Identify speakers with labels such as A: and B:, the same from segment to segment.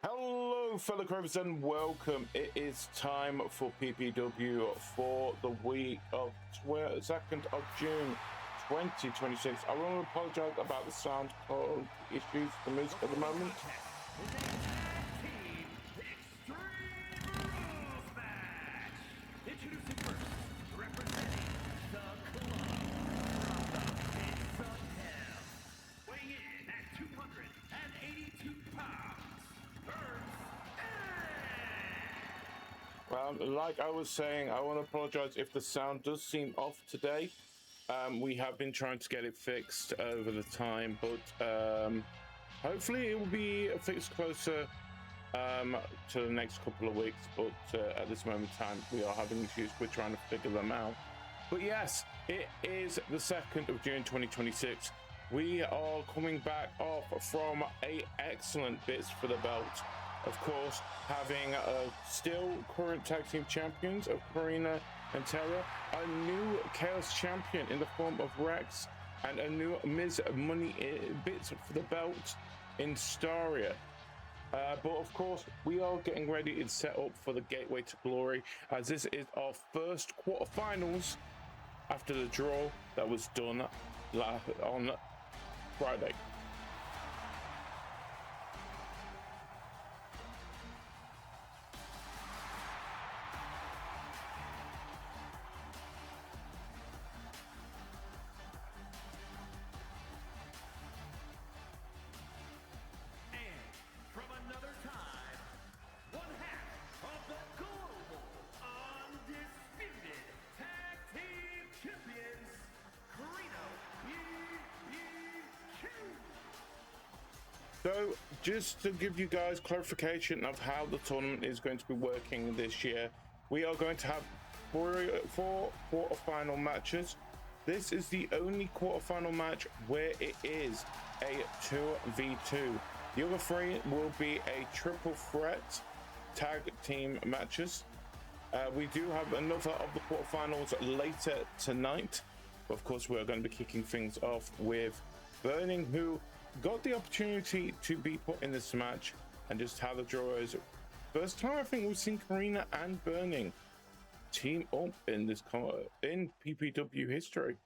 A: Hello, fellow Cravers, and welcome. It is time for PPW for the week of 2nd of June 2026. I want to apologize about the sound quality issues, the music at the moment.
B: Introducing first, representing the club from the pits of hell, weighing in at 282 pounds,
A: Well, like I was saying, I want to apologize if the sound does seem off today. We have been trying to get it fixed over the time, but hopefully it will be fixed closer to the next couple of weeks. But at this moment in time, we are having issues. We're trying to figure them out. But yes, it is the 2nd of June 2026. We are coming back off from a excellent bits for the belt. Of course, having still current tag team champions of Karina and Tara, a new Chaos champion in the form of Rex, and a new Miz Money bits for the belt in Staria. But of course, we are getting ready and set up for the Gateway to Glory, as this is our first quarterfinals after the draw that was done on Friday.
B: from another time, one half of the global undisputed tag team champions, Carino PPW.
A: So, just to give you guys clarification of how the tournament is going to be working this year, we are going to have four quarterfinal matches. This is the only quarterfinal match where it is a 2v2. The other three will be a triple threat tag team matches. We do have another of the quarterfinals later tonight. Of course, we're going to be kicking things off with Burning, who got the opportunity to be put in this match, and just how the draw is. First time I think we've seen Karina and Burning team up in this in PPW history.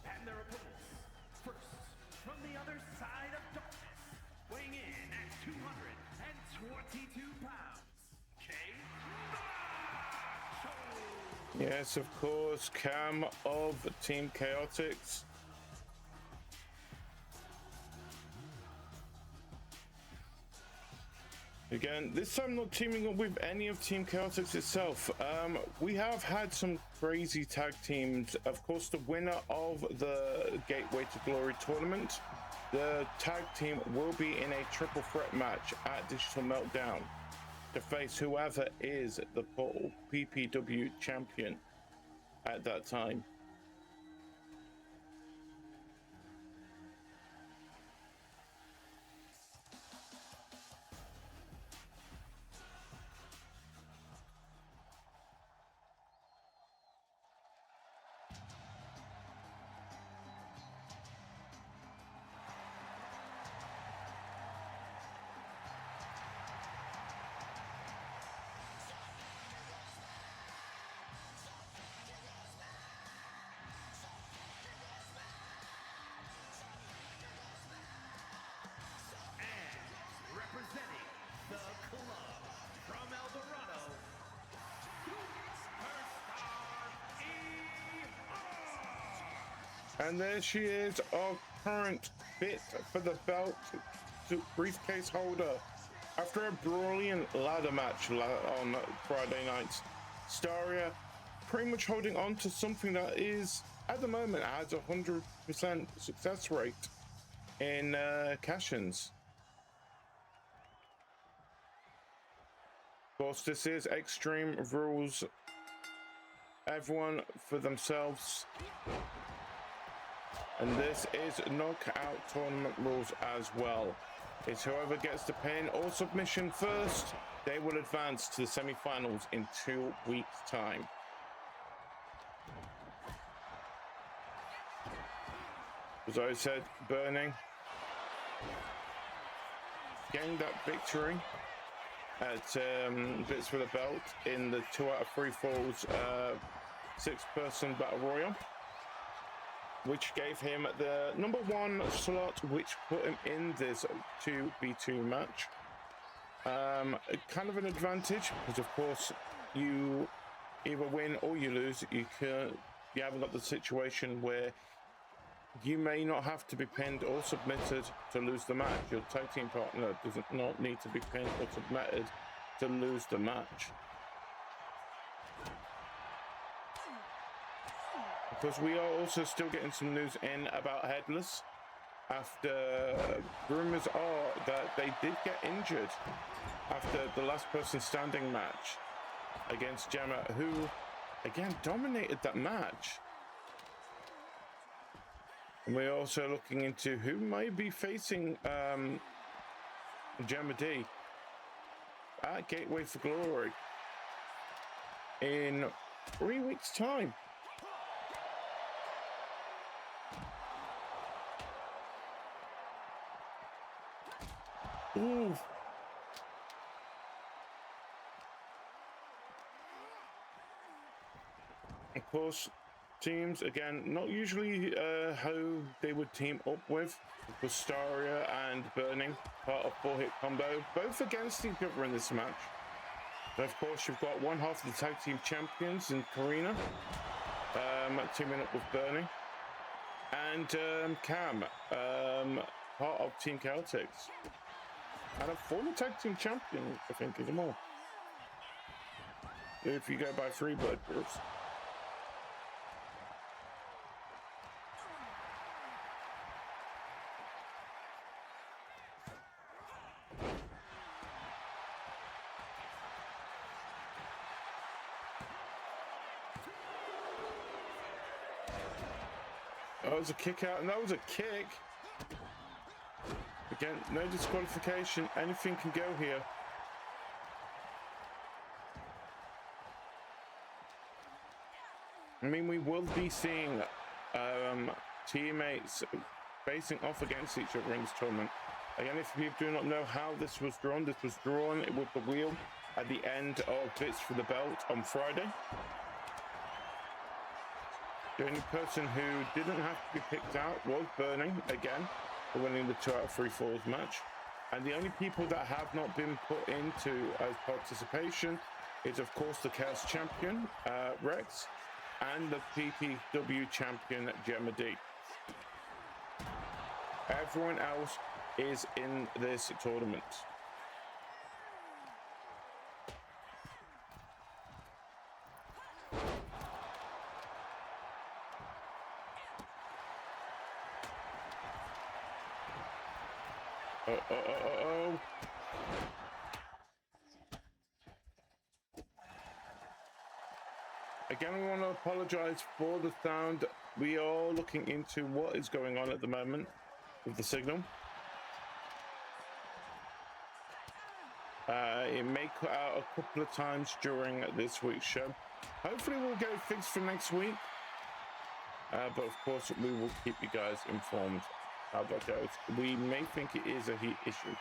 B: And their opponents, first, from the other side of darkness, weighing in at 222 pounds,
A: Yes, of course, Cam of Team Chaotix. Again, this time not teaming up with any of Team Chaotix itself. We have had some crazy tag teams. Of course, the winner of the Gateway to Glory tournament, the tag team will be in a triple threat match at Digital Meltdown to face whoever is the PPW champion at that time.
B: representing the club from El Dorado, Superstar ER.
A: And there she is, our current bit for the belt to briefcase holder. After a brilliant ladder match on Friday night, Staria pretty much holding on to something that is, at the moment, has 100% success rate in cash-ins. Of course, this is Extreme Rules. Everyone for themselves. And this is knockout tournament rules as well. It's whoever gets the pin or submission first, they will advance to the semi-finals in 2 weeks' time. As I said, Burning getting that victory at Bits for the Belt in the 2 out of 3 falls 6-person battle royal, which gave him the number 1 slot, which put him in this 2v2 match. Kind of an advantage because, of course, you either win or you lose. You haven't got the situation where you may not have to be pinned or submitted to lose the match. Your tag team partner does not need to be pinned or submitted to lose the match. Because we are also still getting some news in about Headless, after rumors are that they did get injured after the last person standing match against Gemma, who again dominated that match. And we're also looking into who might be facing Gemma D at Gateway for Glory in 3 weeks' time. Ooh. Of course, teams, again, not usually how they would team up with Bustaria and Burning, part of 4-hit combo, both against each other in this match. And of course, you've got one half of the tag team champions in Karina, teaming up with Burning, and Cam, part of Team Celtics, and a former tag team champion, I think, as well, if you go by Freebird rules. That was a kick out, and that was a kick. Again, no disqualification. Anything can go here. I mean, we will be seeing teammates facing off against each other in this tournament. Again, if you do not know how this was drawn with the wheel at the end of Bits for the Belt on Friday. The only person who didn't have to be picked out was Burning, again, for winning the 2 out of 3 falls match. And the only people that have not been put into as participation is, of course, the Chaos Champion, Rex, and the PPW Champion, Gemma D. Everyone else is in this tournament. Again, we want to apologize for the sound. We are looking into what is going on at the moment with the signal. It may cut out a couple of times during this week's show. Hopefully we'll get it fixed for next week. But of course, we will keep you guys informed how that goes. We may think it is a heat issue.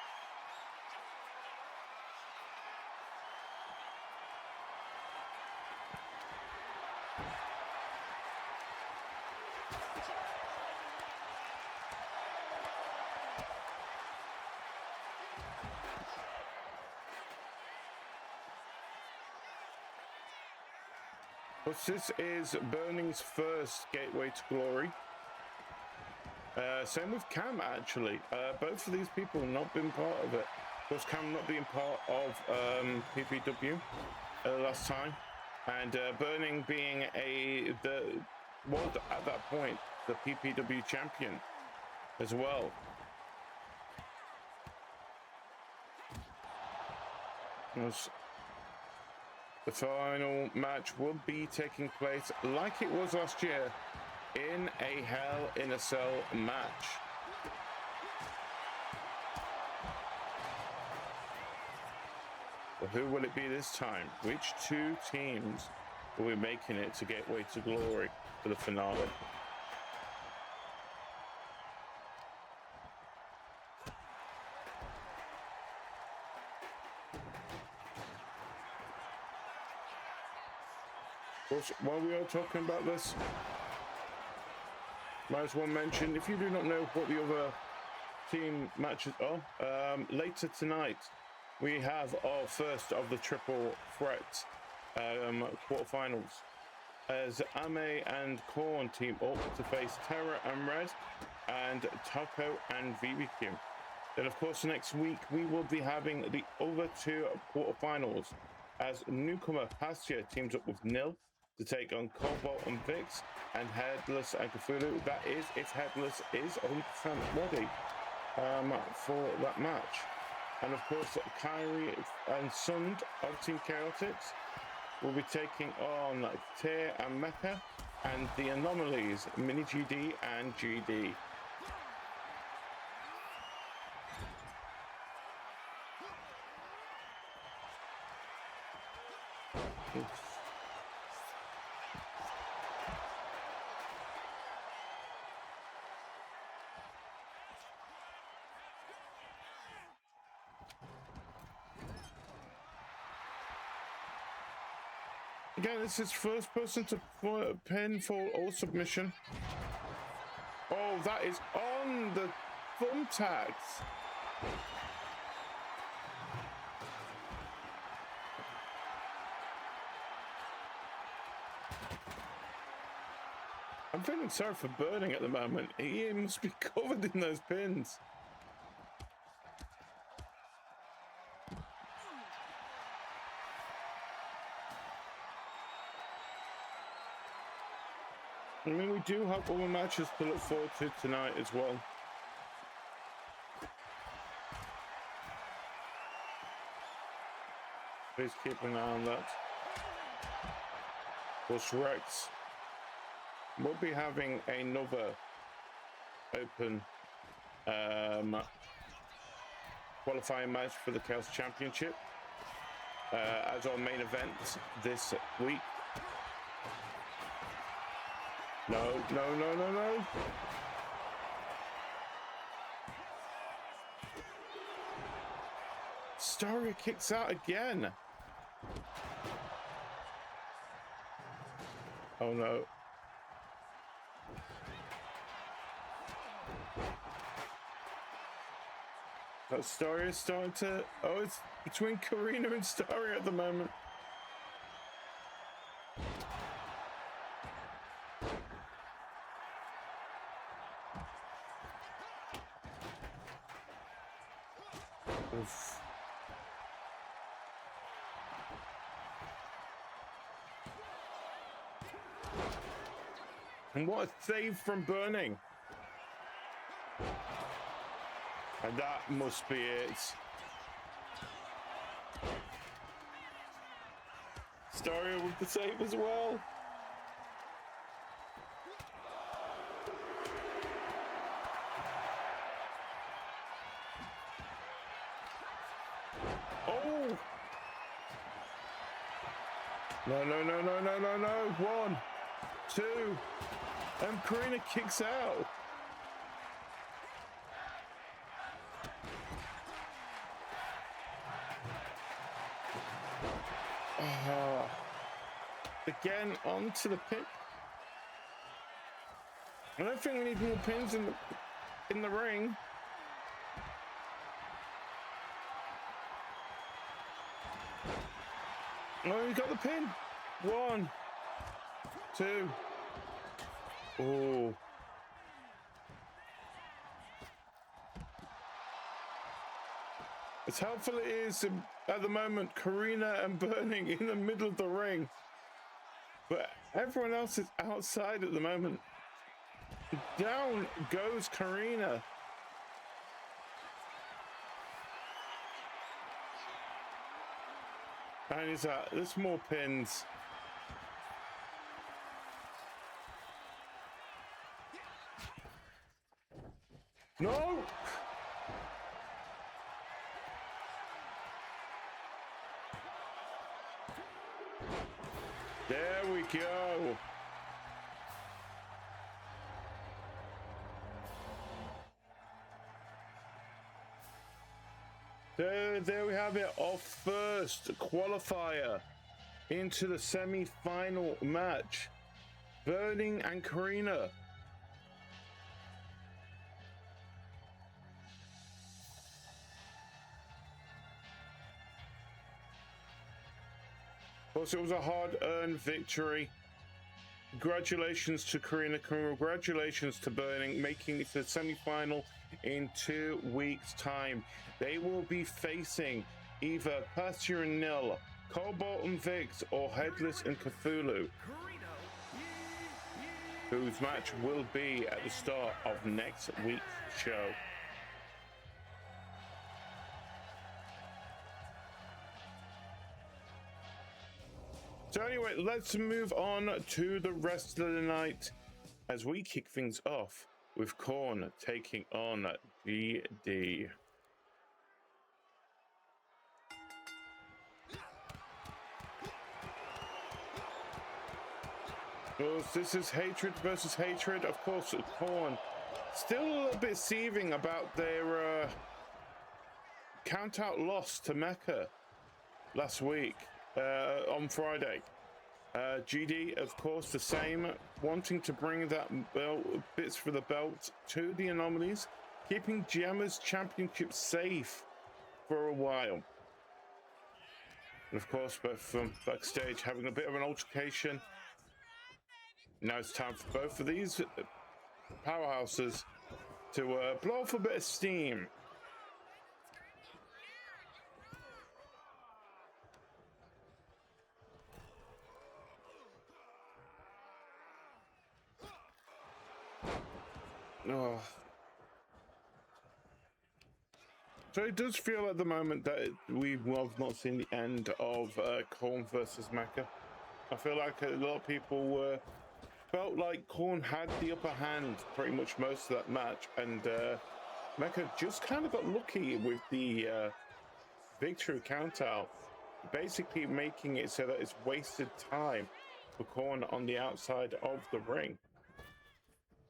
A: But this is Burning's first Gateway to Glory. Same with Cam, actually. Both of these people have not been part of it. Of course, Cam not being part of PPW last time. And Burning being was at that point the PPW champion as well. The final match will be taking place like it was last year in a Hell in a Cell match. Well, who will it be this time? Which two teams will be making it to Gateway to Glory for the finale? Of course, while we are talking about this, might as well mention, if you do not know what the other team matches are, later tonight we have our first of the triple threat quarterfinals, as Ame and Korn team up to face Terra and Red and Taco and VBQ. Then of course next week we will be having the other two quarterfinals, as newcomer Pastia teams up with Nil to take on Cobalt and Vix, and Headless and Cthulhu. That is if Headless is 100% ready for that match. And of course, Kyrie and Sund of Team Chaotix will be taking on Tear and Mecha, and the Anomalies, Mini GD and GD. Again, this is first person to pinfall or submission. Oh, that is on the thumbtacks. I'm feeling sorry for Burning at the moment. He must be covered in those pins. I mean, we do have other matches to look forward to tonight as well. Please keep an eye on that. Of course, Rex will be having another open qualifying match for the Chaos Championship as our main event this week. No, no, no, no, no. Staria kicks out again. Oh no. That Staria is starting to... Oh, it's between Karina and Staria at the moment. Oof. And what a save from Burning. And that must be it. Staria with the save as well. Oh! No, no, no, no, no, no, no. 1, 2. And Karina kicks out. Again, onto the pin. I don't think we need more pins in the ring. Oh, you got the pin. 1, 2. Oh. As helpful it is at the moment, Karina and Burning in the middle of the ring. But everyone else is outside at the moment. Down goes Karina. And is that there's more pins. No! There we go. There we have it, our first qualifier into the semi-final match. Burning and Karina. Of course, it was a hard-earned victory. Congratulations to Karina. Congratulations to Burning, making it to the semi-final in 2 weeks' time. They will be facing either Pasture and Nil, Cobalt and Vix, or Headless and Cthulhu, whose match will be at the start of next week's show. So anyway, let's move on to the rest of the night as we kick things off with Korn taking on GD. This is hatred versus hatred. Of course, Korn still a little bit seething about their count-out loss to Mecca last week on Friday. GD, of course, the same, wanting to bring that bits for the belt to the Anomalies, keeping Gemma's championship safe for a while. And of course, both from backstage having a bit of an altercation. Now it's time for both of these powerhouses to blow off a bit of steam. Oh. So it does feel at the moment that we have not seen the end of Korn versus Mecca. I feel like a lot of people felt like Korn had the upper hand pretty much most of that match, and Mecca just kind of got lucky with the victory countout, basically making it so that it's wasted time for Korn on the outside of the ring.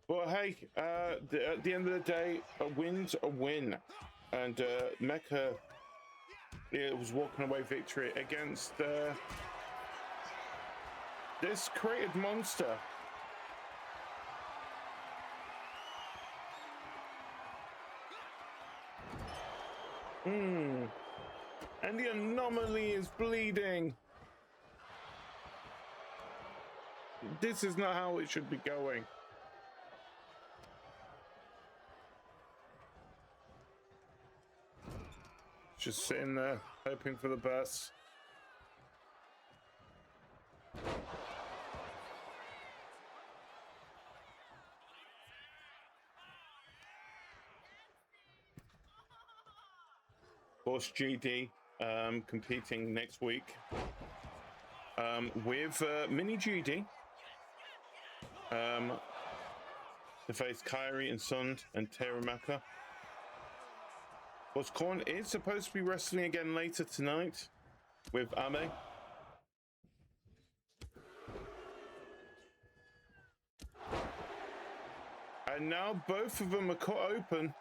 A: But hey, at the end of the day, a win's a win, and Mecca was walking away victory against this created monster. And the Anomaly is bleeding. This is not how it should be going. Just sitting there, hoping for the best. Of course, GD competing next week with Mini GD to face Kyrie and Sund and Tara Mecca. Of course, Korn is supposed to be wrestling again later tonight with Ame. And now both of them are cut open.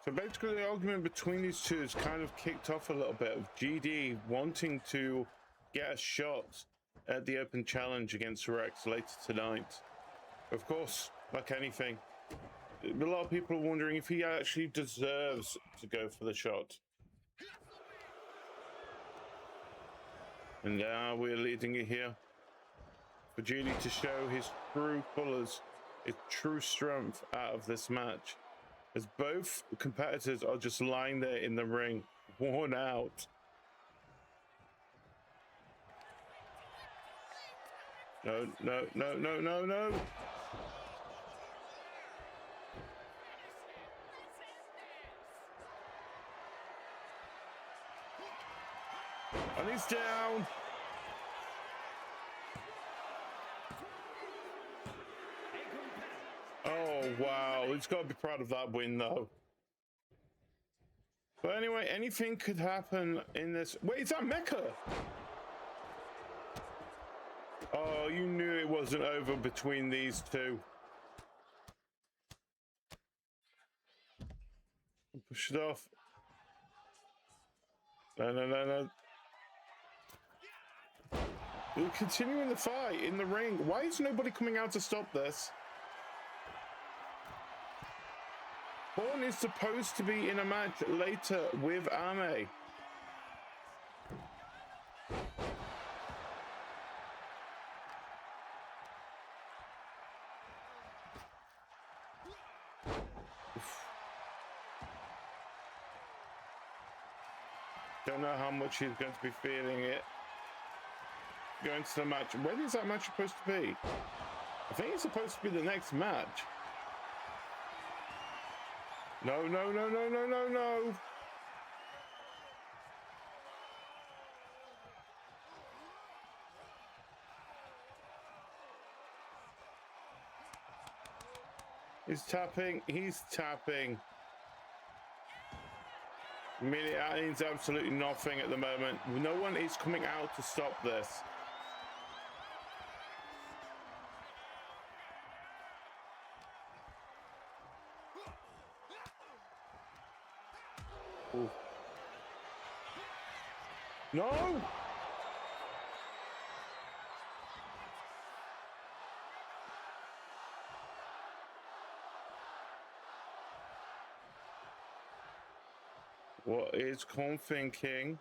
A: So basically the argument between these two is kind of kicked off a little bit, of GD wanting to get a shot at the open challenge against Rex later tonight. Of course, like anything, a lot of people are wondering if he actually deserves to go for the shot. And now we're leading it here for GD to show his true colors, his true strength out of this match, as both competitors are just lying there in the ring, worn out. No, no, no, no, no, no. he's down. Oh, wow. He's got to be proud of that win, though. But anyway, anything could happen in this. Wait, is that Mecca? Oh, you knew it wasn't over between these two. Push it off. No. We're continuing the fight in the ring. Why is nobody coming out to stop this? Horn is supposed to be in a match later with Ame. Don't know how much he's going to be feeling it. Going to the match. When is that match supposed to be? I think it's supposed to be the next match. No. He's tapping. Really, that means absolutely nothing at the moment. No one is coming out to stop this. Ooh. No! What is Con thinking?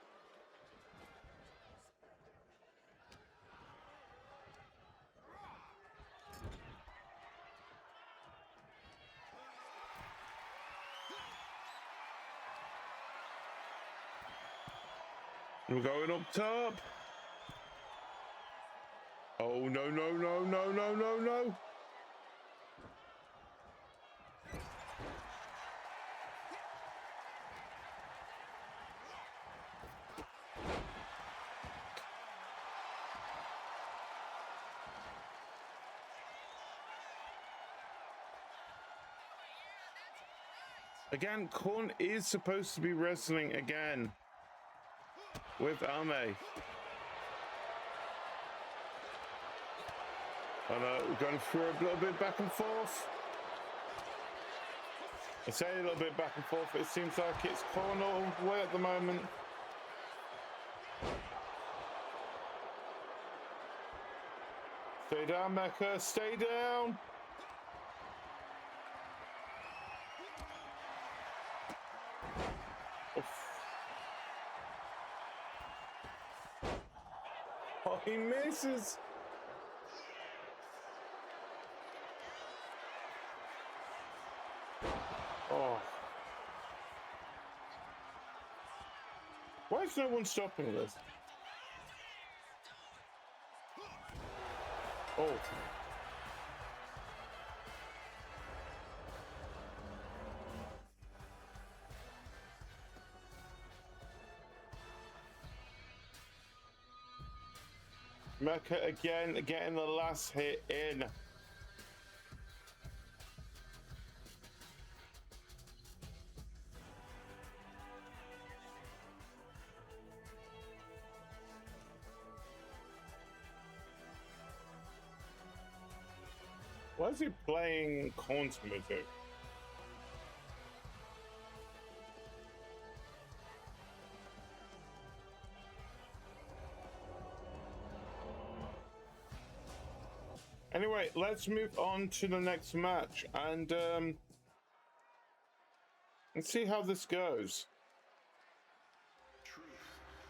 A: We're going up top. Oh, no. Again, Korn is supposed to be wrestling again with Ame. I know, we're going through a little bit back and forth. I say a little bit back and forth, but it seems like it's Korn all the way at the moment. Stay down, Mecca, stay down. Oh, he misses. Oh. Why is no one stopping this? Oh. Mecca again, getting the last hit in. Why is he playing Korn's music? Anyway, let's move on to the next match and see how this goes.
B: Truth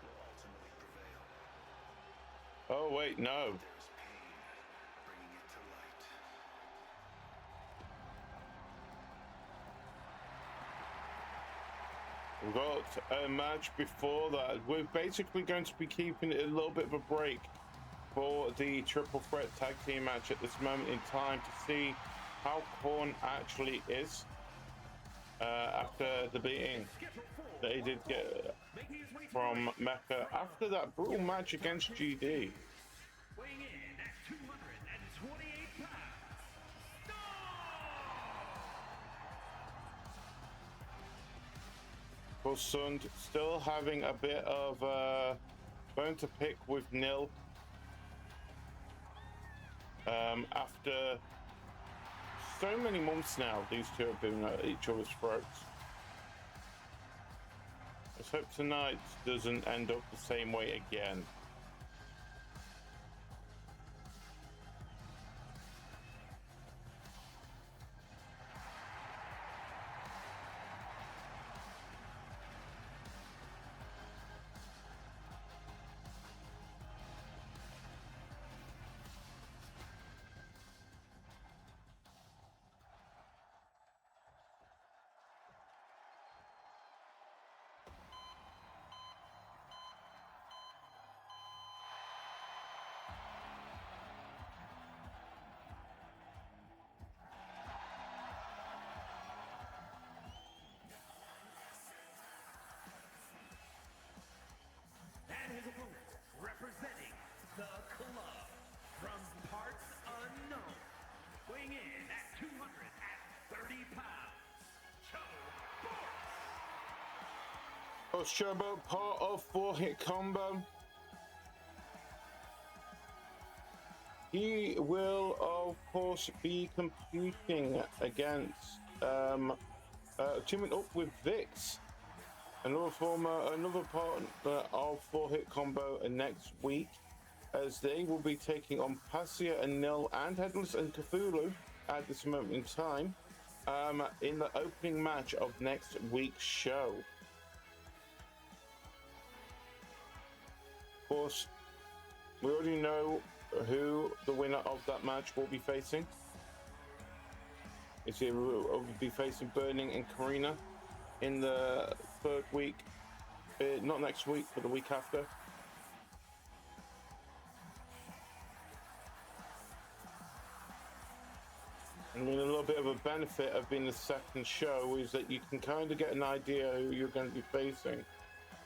B: will ultimately prevail.
A: Oh wait, no.
B: There's pain, bringing it to light.
A: We've got a match before that. We're basically going to be keeping it a little bit of a break for the triple threat tag team match at this moment in time to see how Korn actually is after the beating that he did get.
B: Making his way
A: from Mecca after that brutal match against GD.
B: Weighing in at 228 pounds,
A: For Sund, still having a bit of bone to pick with Nil. After so many months now, these two have been at each other's throats. Let's hope tonight doesn't end up the same way again.
B: and his opponent, representing the club from parts unknown, weighing in at 230 pounds,
A: Chobo, part of 4-hit combo. He will, of course, be competing against teaming up with Vix, another partner of 4-hit combo next week, as they will be taking on Passia and Nil and Headless and Cthulhu at this moment in time in the opening match of next week's show. Of course, we already know who the winner of that match will be facing. It's here will be facing Burning and Karina in the third week, not next week, but the week after. I mean, a little bit of a benefit of being the second show is that you can kind of get an idea who you're going to be facing,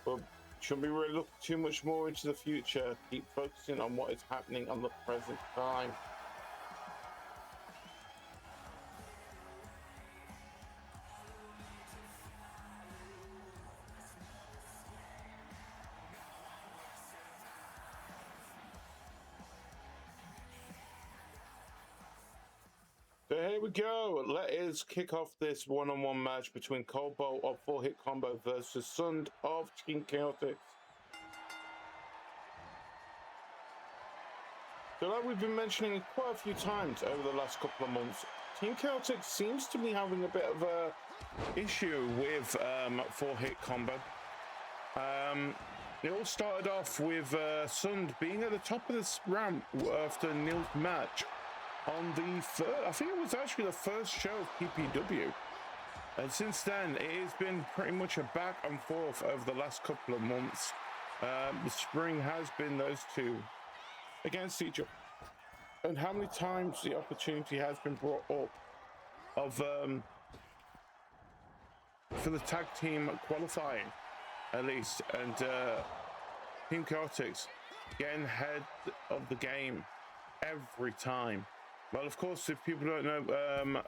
A: but shouldn't be really looking too much more into the future. Keep focusing on what is happening on the present time. So here we go. Let us kick off this one-on-one match between Cobalt of 4-hit combo versus Sund of Team Chaotix. So like we've been mentioning quite a few times over the last couple of months, Team Chaotix seems to be having a bit of a issue with 4-hit combo. It all started off with Sund being at the top of this ramp after Nil's match on the I think it was actually the first show of PPW, and since then it has been pretty much a back and forth over the last couple of months. The spring has been those two against each other, and how many times the opportunity has been brought up of for the tag team qualifying at least, and Team Chaotix getting ahead of the game every time. Well, of course, if people don't know,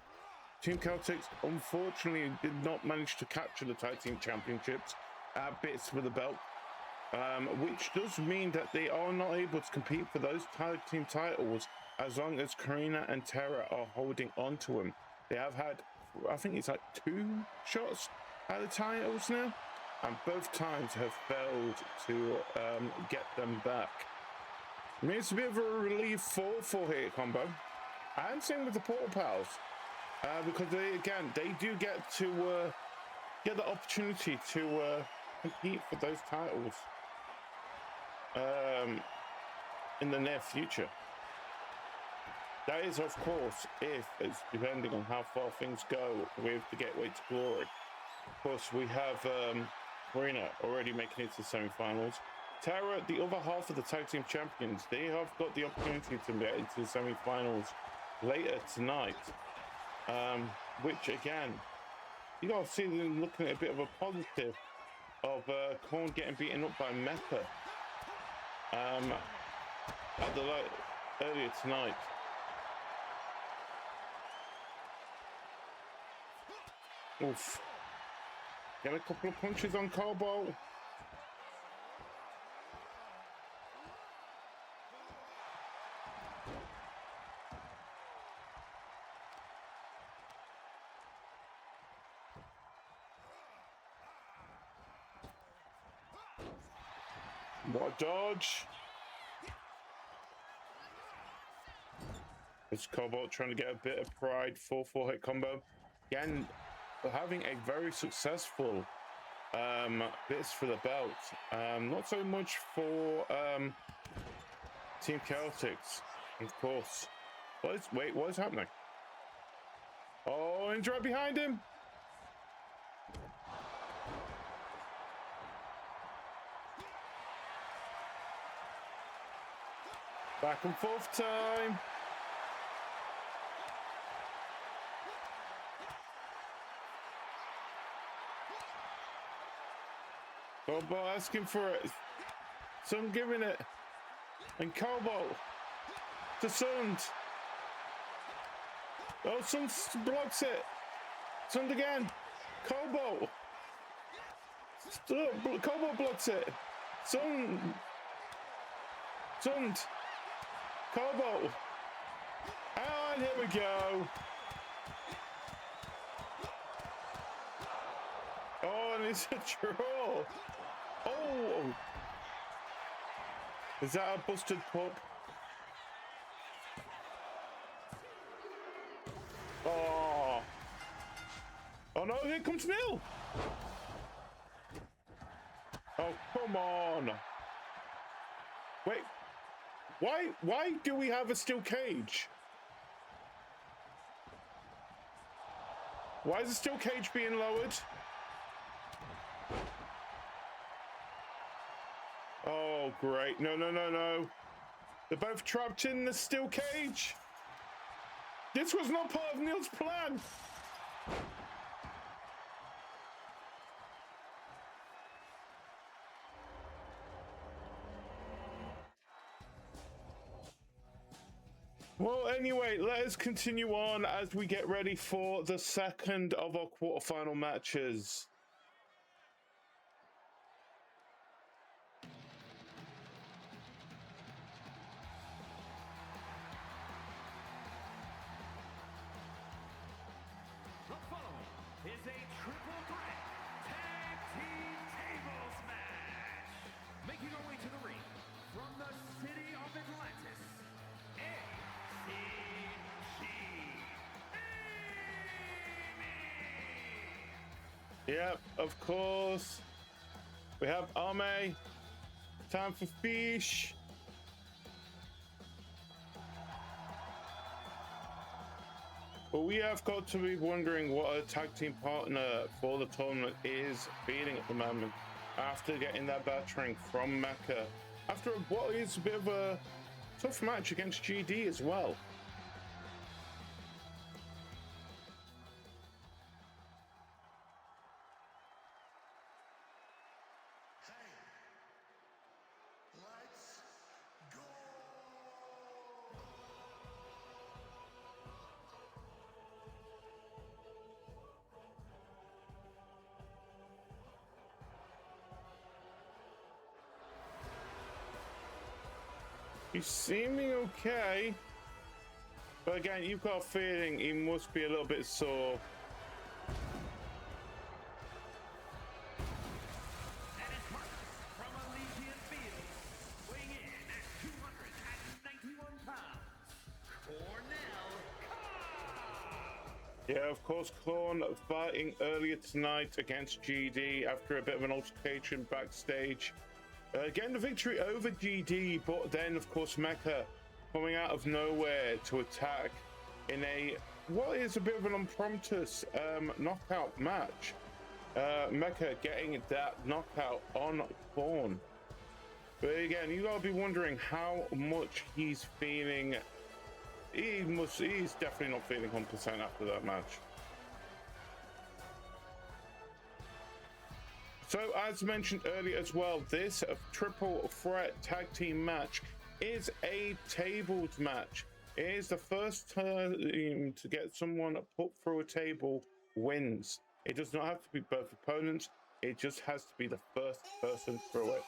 A: Team Chaotix unfortunately did not manage to capture the tag team championships at Bits for the belt, which does mean that they are not able to compete for those tag team titles as long as Karina and Terra are holding on to them. They have had, I think it's like 2 shots at the titles now, and both times have failed to get them back. I mean, it's a bit of a relief for 4-hit combo. And same with the Portal Pals, because they do get to get the opportunity to compete for those titles in the near future. That is, of course, if it's depending on how far things go with the Gateway to Glory. Of course, we have Karina already making it to the semi-finals. Tara, the other half of the tag team champions, they have got the opportunity to get into the semi-finals later tonight, which again, you gotta see them looking at a bit of a positive of Korn getting beaten up by Mecha at the earlier tonight. Oof. Get a couple of punches on Cobalt. What a dodge. It's Cobalt trying to get a bit of pride. 4-4 hit combo. Again, having a very successful bits for the belt. Not so much for Team Celtics, of course. Wait, what is happening? Oh, and right behind him. Back and forth time. Cobalt asking for it. Sun giving it. And Cobalt to Sund. Oh, Sun blocks it. Sund again. Cobalt. Cobalt blocks it. Sund. Cobalt. And here we go. Oh, and it's a draw. Oh. Is that a busted pup? Oh. Oh no, here comes Mill. Oh, come on. Wait. Why do we have a steel cage? Why is the steel cage being lowered? Oh, great. No. They're both trapped in the steel cage. This was not part of Neil's plan. Well, anyway, let us continue on as we get ready for the second of our quarterfinal matches.
B: The following is a triple threat tag team tables match. Making our way to the ring from the city of Atlantis,
A: Yep, of course. We have Ame. Time for fish. But we have got to be wondering what a tag team partner for the tournament is feeling at the moment after getting that battering from Mecha. After what is a bit of a tough match against GD as well. He's seeming okay, but again, you've got a feeling he must be a little bit sore.
B: And his partner from Elysian Fields, weighing in at 291 pounds, Cornell Cobb.
A: Yeah, of course, Korn fighting earlier tonight against GD after a bit of an altercation backstage. Getting the victory over GD, but then, of course, Mecha coming out of nowhere to attack in what is a bit of an impromptu knockout match. Mecha getting that knockout on Korn. But again, you gotta be wondering how much he's feeling. He's definitely not feeling 100% after that match. So, as mentioned earlier as well, this triple threat tag team match is a tables match. It is the first time to get someone put through a table wins. It does not have to be both opponents, it just has to be the first person through it.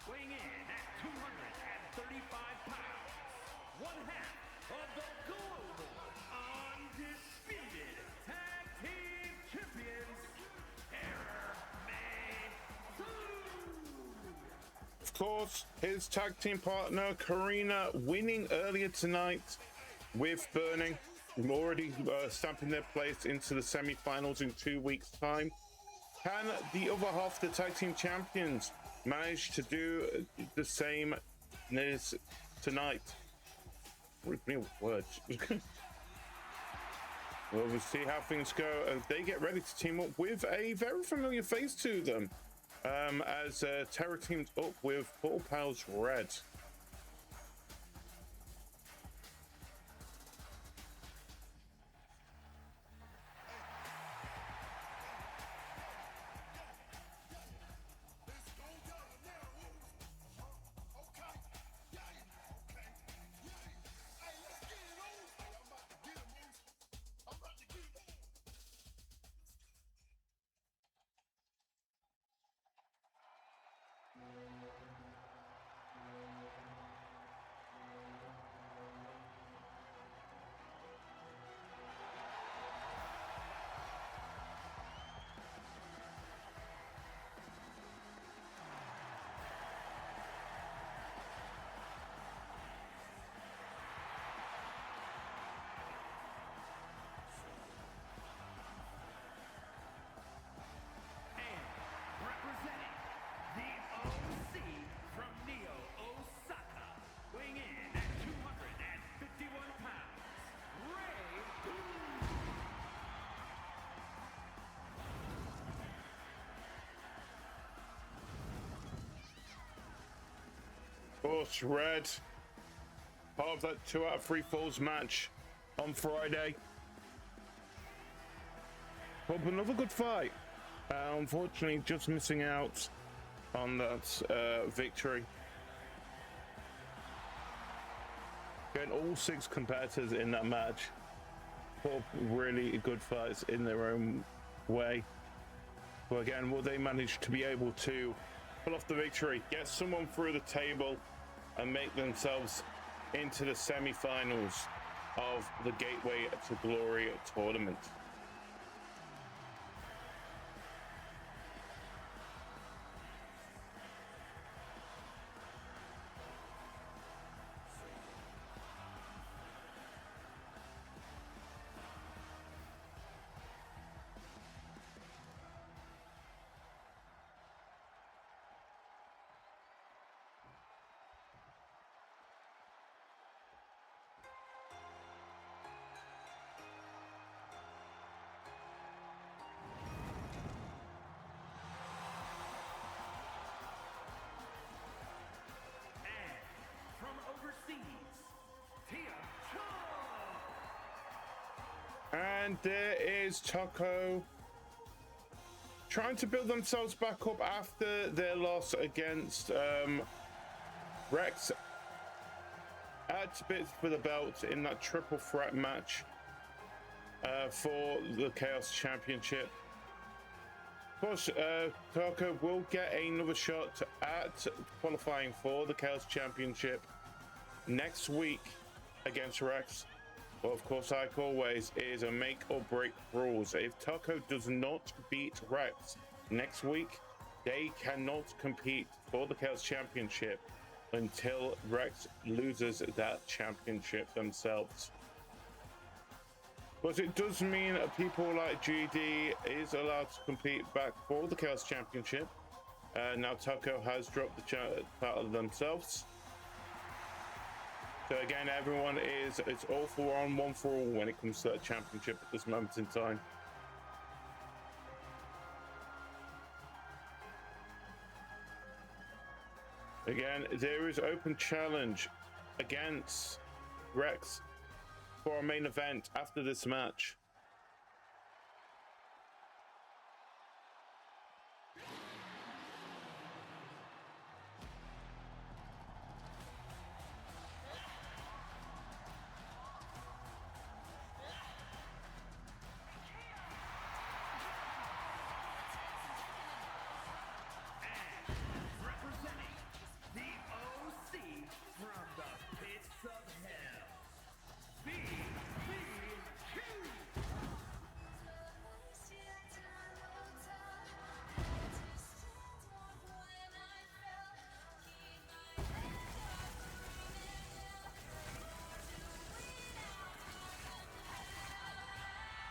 B: Weighing in at 235 pounds, one half of the global undisputed tag team champions, Error May 2.
A: Of course, his tag team partner Karina winning earlier tonight with Burning, already stamping their place into the semi-finals in 2 weeks' time. Can the other half of the tag team champions manage to do the same as tonight? Real words. Well, we'll see how things go as they get ready to team up with a very familiar face to them, as Terra teams up with Portal Pals Red.
B: Representing the OC from Neo, Osaka, weighing in at 251 pounds, Ray Boone.
A: Of course, Red, part of that 2 out of 3 falls match on Friday. But another good fight. Unfortunately, just missing out on that victory. Getting all 6 competitors in that match. 4 really good fights in their own way. But again, will they manage to be able to pull off the victory, get someone through the table, and make themselves into the semi-finals of the Gateway to Glory tournament? And there is Taco trying to build themselves back up after their loss against Rex at bits for the belt in that triple threat match for the Chaos Championship. Of course, Taco will get another shot at qualifying for the Chaos Championship next week against Rex. But of course, like always, it is a make or break rules. If Taco does not beat Rex next week, they cannot compete for the Chaos Championship until Rex loses that championship themselves. But it does mean that people like GD is allowed to compete back for the Chaos Championship. Now Taco has dropped the title themselves. So again, everyone it's all for one for all when it comes to that championship at this moment in time. Again, there is open challenge against Rex for our main event after this match.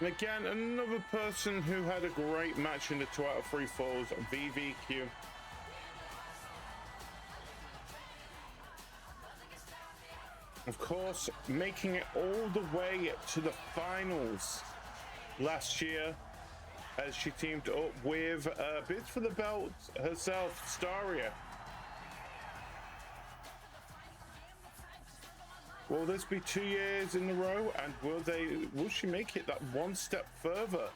A: And again, another person who had a great match in the 2 out of 3 falls, VVQ. Of course, making it all the way to the finals last year as she teamed up with bids for the belt herself, Staria. Will this be 2 years in a row, and will she make it that one step further?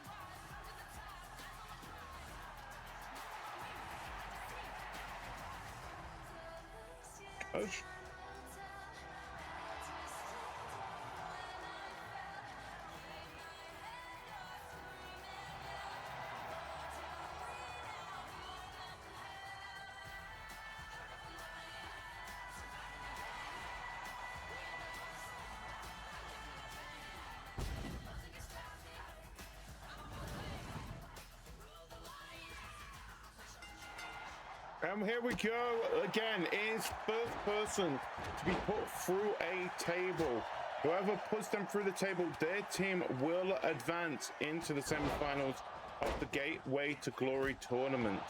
A: And here we go again. Is first person to be put through a table. Whoever puts them through the table, their team will advance into the semifinals of the Gateway to Glory tournament.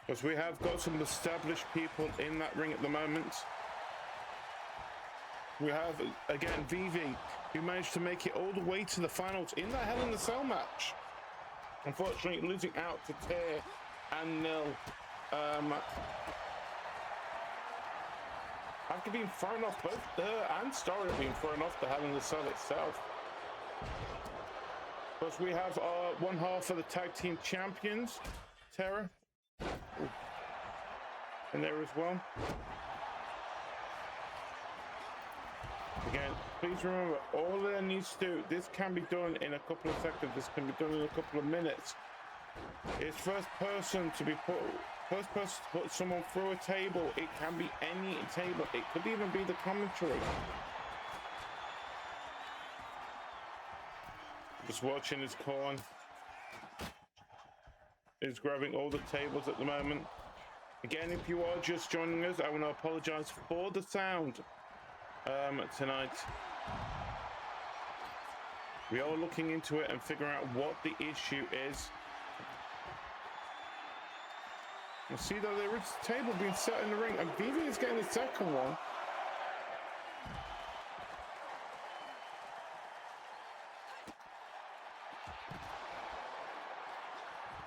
A: Because we have got some established people in that ring at the moment. We have, again, Vivi, who managed to make it all the way to the finals in that Hell in a Cell match. Unfortunately, losing out to Tear and Nil. After being thrown off, both her and Story being thrown off the Hell in a Cell itself. Plus, we have our one half of the tag team champions, Terra, in there as well. Again, please remember, all that needs to do, this can be done in a couple of seconds, this can be done in a couple of minutes. It's first person to put someone through a table. It can be any table. It could even be the commentary. Just watching his corn. Is grabbing all the tables at the moment. Again, if you are just joining us, I want to apologize for the sound. Tonight we are looking into it and figuring out what the issue is. You see though, there is a table being set in the ring and Vivi is getting the second one.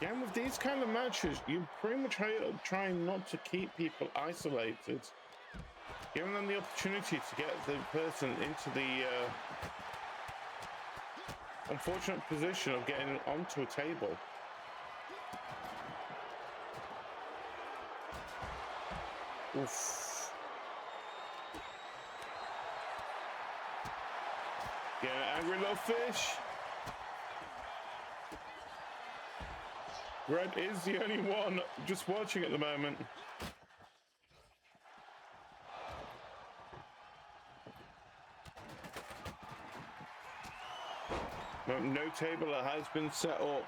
A: Again, with these kind of matches, you pretty much try not to keep people isolated. Giving them the opportunity to get the person into the unfortunate position of getting onto a table. Oof. Yeah, angry little fish. Red is the only one just watching at the moment. No table that has been set up.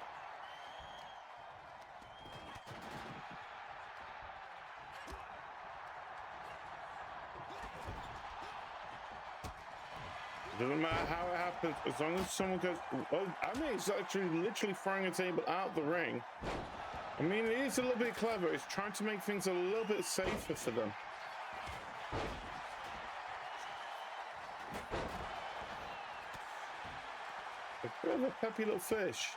A: Doesn't matter how it happens, as long as someone goes, oh, I mean, it's actually literally throwing a table out the ring. I mean, it is a little bit clever. It's trying to make things a little bit safer for them. A bit of a peppy little fish.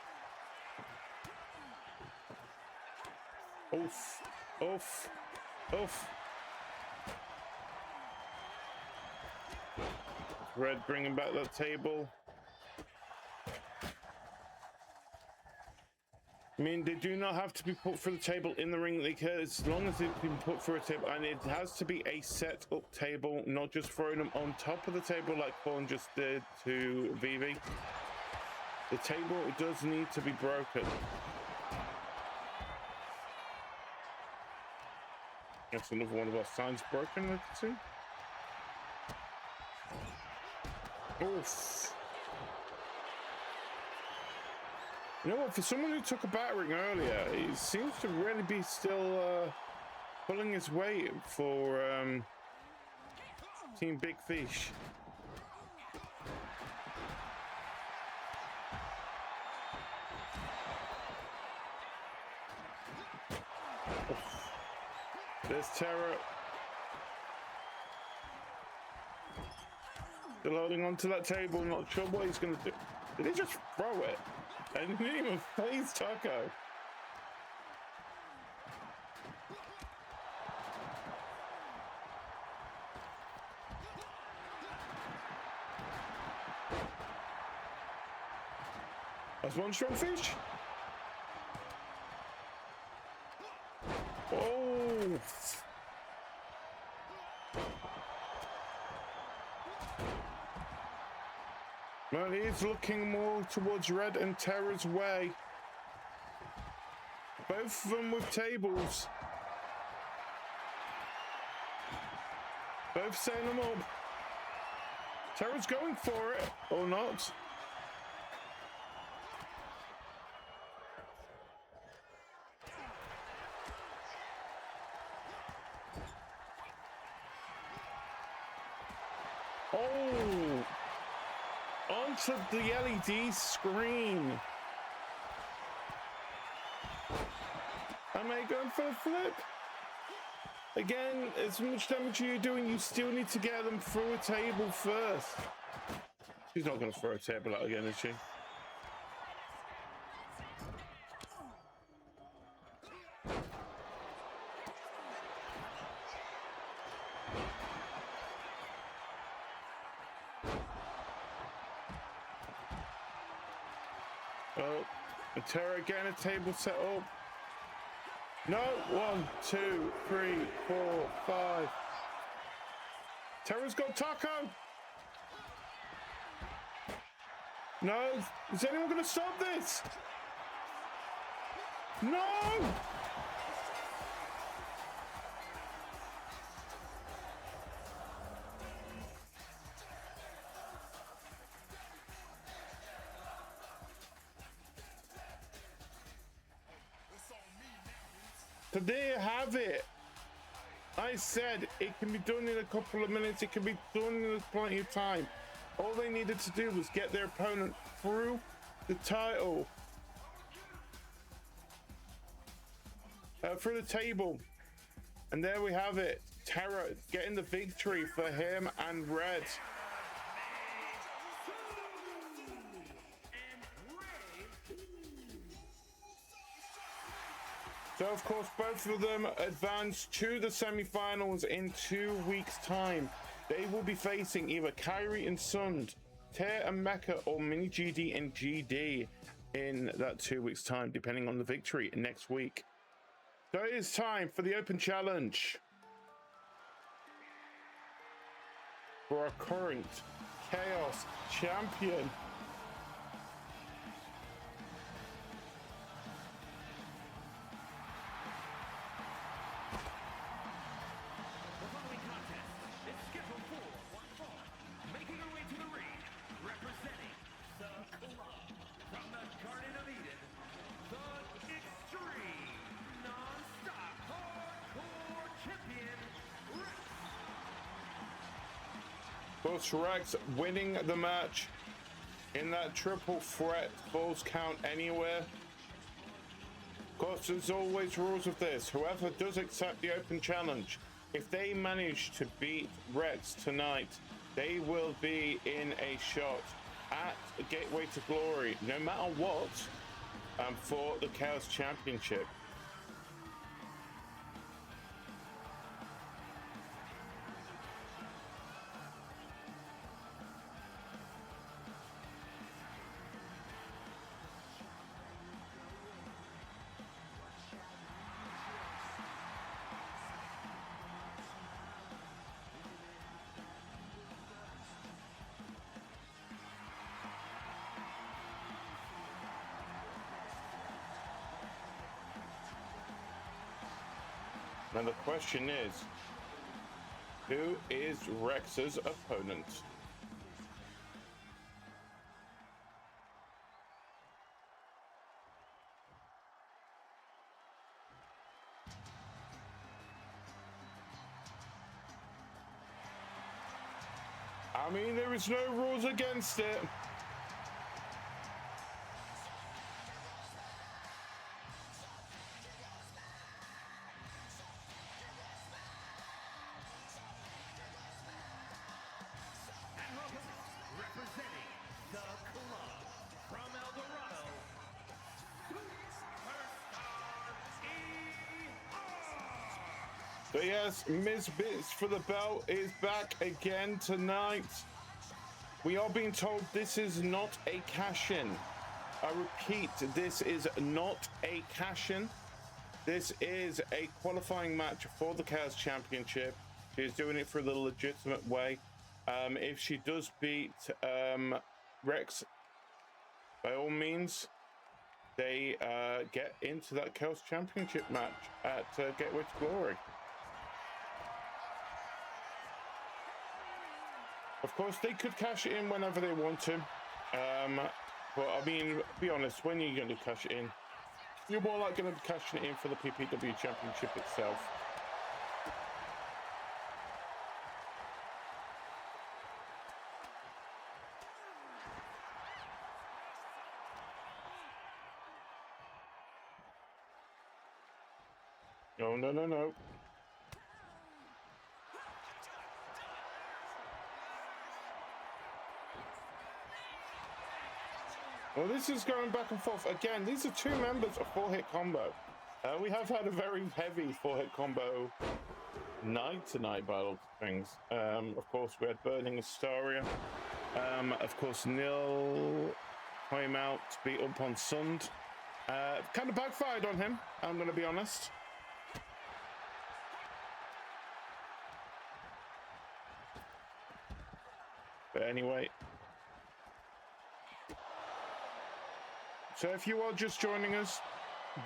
A: Oof, oof, oof. Red bringing back that table. I mean, they do not have to be put through the table in the ring. They can, as long as it's been put through a table, and it has to be a set up table, not just throwing them on top of the table like Corn just did to Vivi. The table does need to be broken. That's another one of our signs broken, I can see. Oof. You know what, for someone who took a battering earlier, he seems to really be still pulling his weight for Team Big Fish. Oof. There's Terra. Still holding onto that table, not sure what he's going to do. Did he just throw it? I didn't even phase Taco. That's one strong fish. Oh. Well, he's looking more towards Red and Terra's way. Both of them with tables. Both setting them up. Terra's going for it, or not. Oh! Onto the LED screen. Am I going for a flip? Again, as much damage you're doing, you still need to get them through a table first. She's not going to throw a table out again, is she? Oh, Terra getting a table set up. No, 1, 2, 3, 4, 5. Terra's got Taco. No, is anyone going to stop this? No! So there you have it. I said it can be done in a couple of minutes. It can be done in plenty of time. All they needed to do was get their opponent through the title, through the table. And there we have it. Terra getting the victory for him and Red. So, of course, both of them advance to the semi-finals in 2 weeks' time. They will be facing either Kyrie and Sund, Tear and Mecca, or Mini GD and GD in that 2 weeks' time, depending on the victory next week. So it is time for the Open Challenge for our current Chaos Champion. Both Rex winning the match in that triple threat falls count anywhere. Of course, there's always rules of this. Whoever does accept the open challenge, if they manage to beat Rex tonight, they will be in a shot at a Gateway to Glory, no matter what, for the Chaos Championship. Now the question is, who is Rex's opponent? I mean, there is no rules against it.
B: Representing the club from El Dorado, Superstar ER.
A: So yes, Ms. Bits for the belt is back again tonight. We are being told this is not a cash-in. I repeat, this is not a cash-in. This is a qualifying match for the Chaos Championship. She's doing it through the legitimate way. If she does beat Rex, by all means, they get into that Chaos Championship match at Gateway to Glory. Of course, they could cash it in whenever they want to. But I mean, be honest, when you're going to cash it in, you're more like going to be cashing it in for the PPW Championship itself. No, no, no, no. Well, this is going back and forth. Again, these are two members of 4-hit combo. We have had a very heavy 4-hit combo night tonight by all of things. Of course, we had Burning Astoria. Of course, Nil came out to beat up on Sund. Kind of backfired on him, I'm going to be honest. But anyway. So if you are just joining us,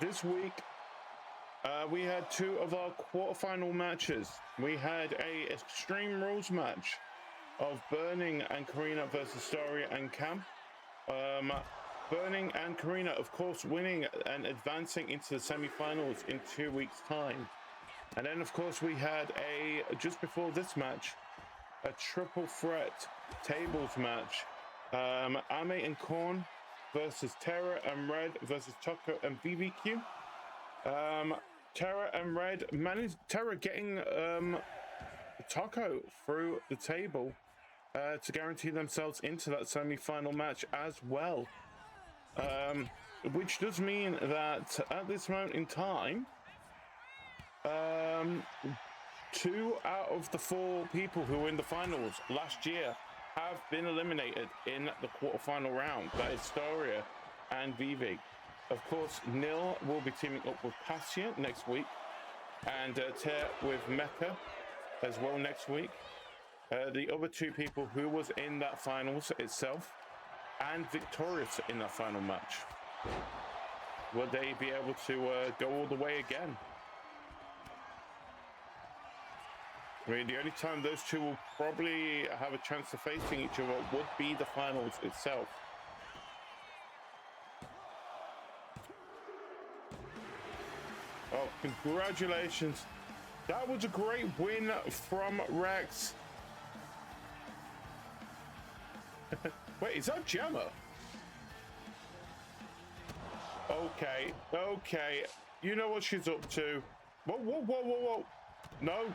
A: this week we had two of our quarterfinal matches. We had a Extreme Rules match of Burning and Karina versus Astoria and Cam. Burning and Karina, of course, winning and advancing into the semi-finals in 2 weeks' time. And then, of course, we had just before this match, a triple threat tables match. Ame and Korn versus Terra and Red versus Taco and BBQ. Terra and Red managed Terra getting Taco through the table to guarantee themselves into that semi-final match as well. Which does mean that at this moment in time, 2 out of the 4 people who were in the finals last year have been eliminated in the quarterfinal round. That is Storia and Vivi. Of course, Nil will be teaming up with Passia next week, and Ter with Mecca as well next week. The other 2 people who was in that finals itself and victorious in that final match, will they be able to go all the way again? I mean, the only time those 2 will probably have a chance of facing each other would be the finals itself. Oh, congratulations. That was a great win from Rex. Wait, is that Gemma? Oh Okay, okay. You know what she's up to. Whoa, whoa, whoa, whoa, whoa. No.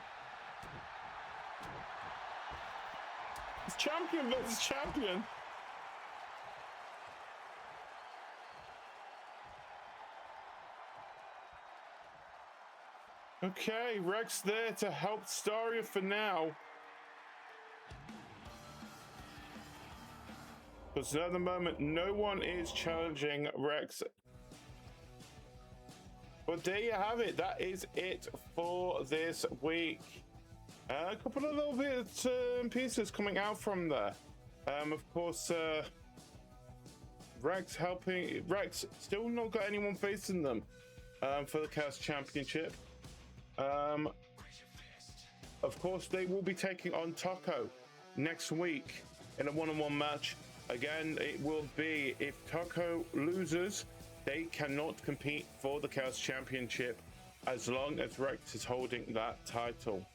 A: It's champion versus champion. Okay, Rex there to help Staria for now. Because at the moment, no one is challenging Rex. But there you have it. That is it for this week. A couple of little bits and pieces coming out from there. Of course, Rex still not got anyone facing them for the Chaos Championship. Of course, they will be taking on Taco next week in a one-on-one match. Again, it will be if Taco loses, they cannot compete for the Chaos Championship as long as Rex is holding that title.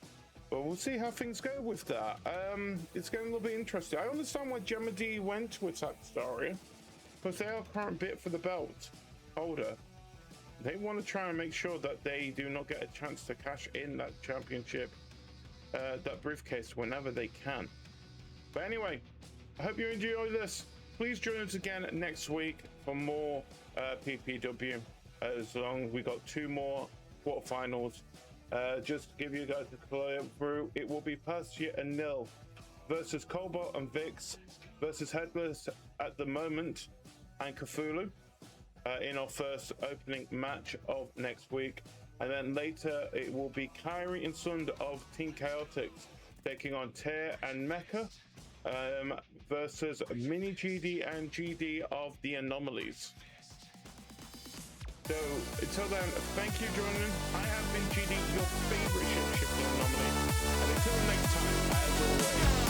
A: But we'll see how things go with that. It's getting a little bit interesting. I understand why Gemma D went to attack Staria, because they are current bid for the belt holder. They want to try and make sure that they do not get a chance to cash in that championship, that briefcase, whenever they can. But anyway, I hope you enjoy this. Please join us again next week for more PPW. As long as we got 2 more quarterfinals. Just to give you guys a clear through, it will be Pastia and Nil versus Cobalt and Vix versus Headless at the moment and Cthulhu in our first opening match of next week. And then later it will be Kyrie and Sund of Team Chaotix taking on Tear and Mecha versus Mini GD and GD of the Anomalies. So until then, thank you for joining. I have been GD, your favorite ship-shifting anomaly. And until next time, as always,